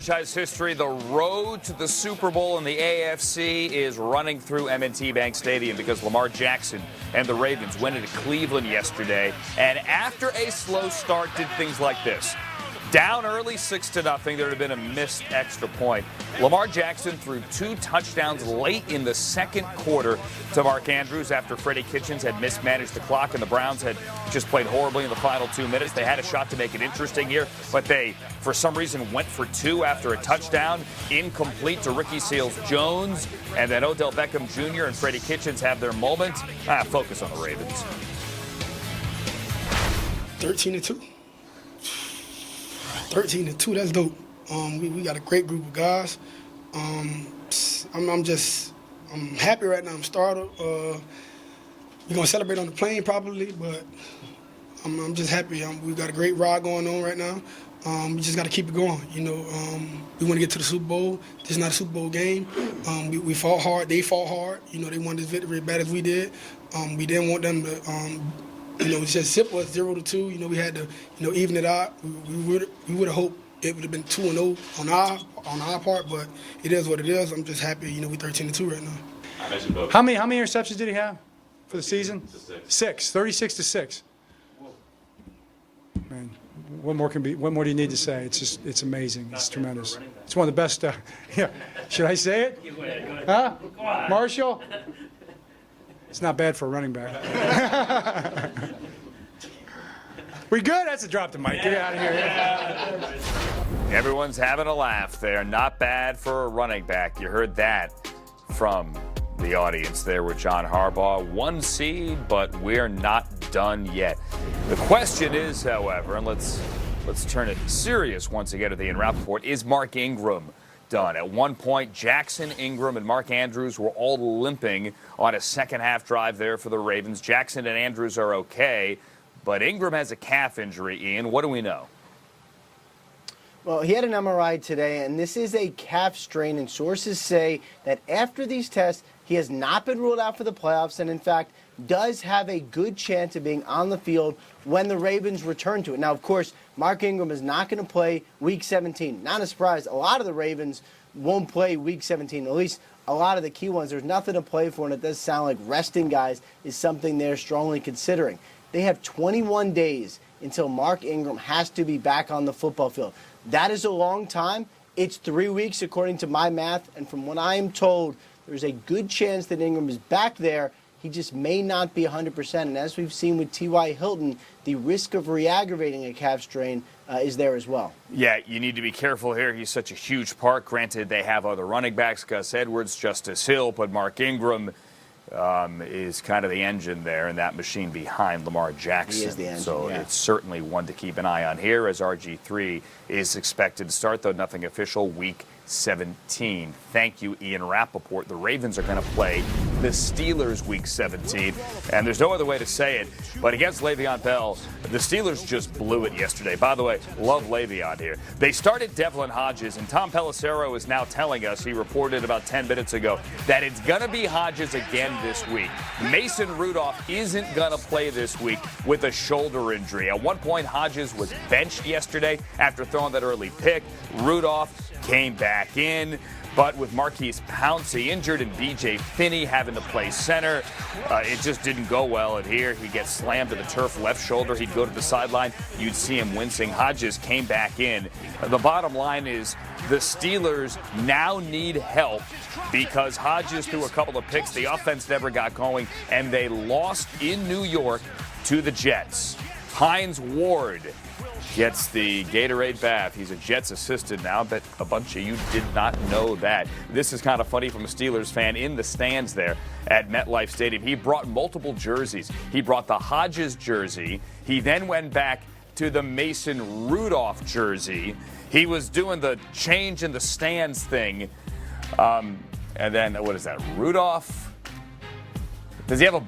Franchise history, the road to the Super Bowl in the AFC is running through M&T Bank Stadium because Lamar Jackson and the Ravens went into Cleveland yesterday, and after a slow start did things like this. Down early 6-0, there would have been a missed extra point. Lamar Jackson threw 2 touchdowns late in the second quarter to Mark Andrews after Freddie Kitchens had mismanaged the clock and the Browns had just played horribly in the final 2 minutes. They had a shot to make it interesting here, but they, for some reason, went for 2 after a touchdown. Incomplete to Ricky Seals-Jones, and then Odell Beckham Jr. and Freddie Kitchens have their moment. Focus on the Ravens. 13-2. 13-2, that's dope. We got a great group of guys. I'm happy right now. I'm startled. We're gonna celebrate on the plane probably, but I'm just happy. We got a great ride going on right now. We just got to keep it going. You know, we want to get to the Super Bowl. This is not a Super Bowl game. We fought hard. They fought hard. You know, they wanted this victory as bad as we did. We didn't want them to. It's just simple as 0-2. You know, we had to, even it out. We would have hoped it would have been 2-0 on our part, but it is what it is. I'm just happy. We're 13-2 right now. How many interceptions did he have for the season? 6. 36-6. Man, what more do you need to say? It's amazing. It's tremendous. It's one of the best. Yeah. Should I say it? Huh? Marshall? It's not bad for a running back. We good? That's a drop the mic. Get out of here. Everyone's having a laugh there. Not bad for a running back. You heard that from the audience there with John Harbaugh. 1 seed, but we're not done yet. The question is, however, and let's turn it serious once again at the Ian Rappaport, is Mark Ingram done? At one point, Jackson, Ingram, and Mark Andrews were all limping on a second-half drive there for the Ravens. Jackson and Andrews are okay, but Ingram has a calf injury, Ian. What do we know? Well, he had an MRI today, and this is a calf strain, and sources say that after these tests, he has not been ruled out for the playoffs, and in fact, does have a good chance of being on the field when the Ravens return to it. Now, of course, Mark Ingram is not going to play Week 17. Not a surprise. A lot of the Ravens won't play Week 17, at least a lot of the key ones. There's nothing to play for, and it does sound like resting guys is something they're strongly considering. They have 21 days until Mark Ingram has to be back on the football field. That is a long time. It's 3 weeks according to my math, and from what I am told, there's a good chance that Ingram is back there. He just may not be 100%. And as we've seen with T.Y. Hilton, the risk of re-aggravating a calf strain is there as well. Yeah, you need to be careful here. He's such a huge part. Granted, they have other running backs, Gus Edwards, Justice Hill, but Mark Ingram is kind of the engine there in that machine behind Lamar Jackson. He is the engine, so yeah. It's certainly one to keep an eye on here as RG3 is expected to start, though nothing official, Week 17. Thank you, Ian Rappaport. The Ravens are going to play the Steelers Week 17, and there's no other way to say it, but against Le'Veon Bell, the Steelers just blew it yesterday. By the way, love Le'Veon here. They started Devlin Hodges, and Tom Pelissero is now telling us, he reported about 10 minutes ago, that it's going to be Hodges again this week. Mason Rudolph isn't going to play this week with a shoulder injury. At one point, Hodges was benched yesterday after throwing that early pick. Rudolph came back in, but with Marquise Pouncey injured and B.J. Finney having to play center, it just didn't go well. And here he gets slammed to the turf, left shoulder. He'd go to the sideline. You'd see him wincing. Hodges came back in. The bottom line is the Steelers now need help because Hodges threw a couple of picks. The offense never got going, and they lost in New York to the Jets. Hines Ward gets the Gatorade bath. He's a Jets assistant now. I bet a bunch of you did not know that. This is kind of funny from a Steelers fan in the stands there at MetLife Stadium. He brought multiple jerseys. He brought the Hodges jersey. He then went back to the Mason Rudolph jersey. He was doing the change in the stands thing. And then, what is that, Rudolph? Does he have a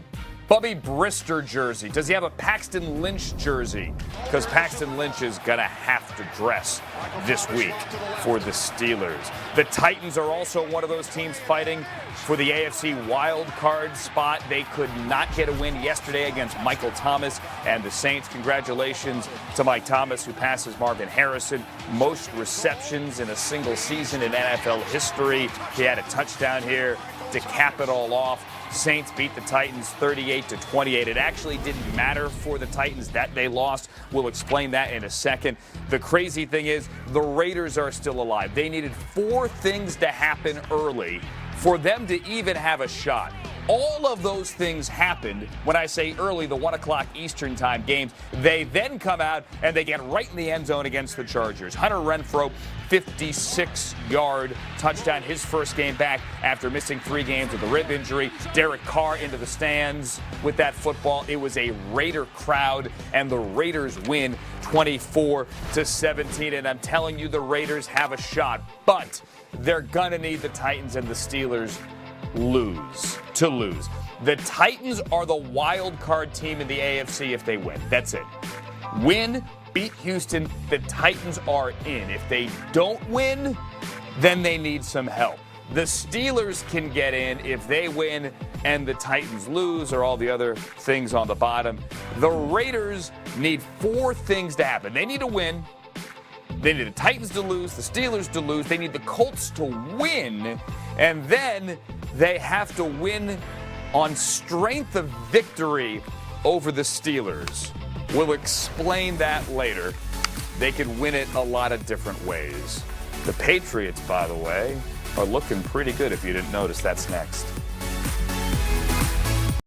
Bubby Brister jersey? Does he have a Paxton Lynch jersey? Because Paxton Lynch is going to have to dress this week for the Steelers. The Titans are also one of those teams fighting for the AFC wild card spot. They could not get a win yesterday against Michael Thomas and the Saints. Congratulations to Mike Thomas, who passes Marvin Harrison. Most receptions in a single season in NFL history. He had a touchdown here to cap it all off. Saints beat the Titans 38-28. It actually didn't matter for the Titans that they lost. We'll explain that in a second. The crazy thing is the Raiders are still alive. They needed 4 things to happen early for them to even have a shot. All of those things happened when I say early, the 1 o'clock Eastern time games. They then come out and they get right in the end zone against the Chargers. Hunter Renfrow, 56-yard touchdown, his first game back after missing 3 games with a rib injury. Derek Carr into the stands with that football. It was a Raider crowd, and the Raiders win 24-17. And I'm telling you, the Raiders have a shot, but they're gonna need the Titans and the Steelers lose. The Titans are the wild card team in the AFC if they win. That's it. Win, beat Houston, the Titans are in. If they don't win, then they need some help. The Steelers can get in if they win and the Titans lose, or all the other things on the bottom. The Raiders need 4 things to happen. They need to win. They need the Titans to lose, the Steelers to lose. They need the Colts to win. And then they have to win on strength of victory over the Steelers. We'll explain that later. They could win it a lot of different ways. The Patriots, by the way, are looking pretty good if you didn't notice. That's next.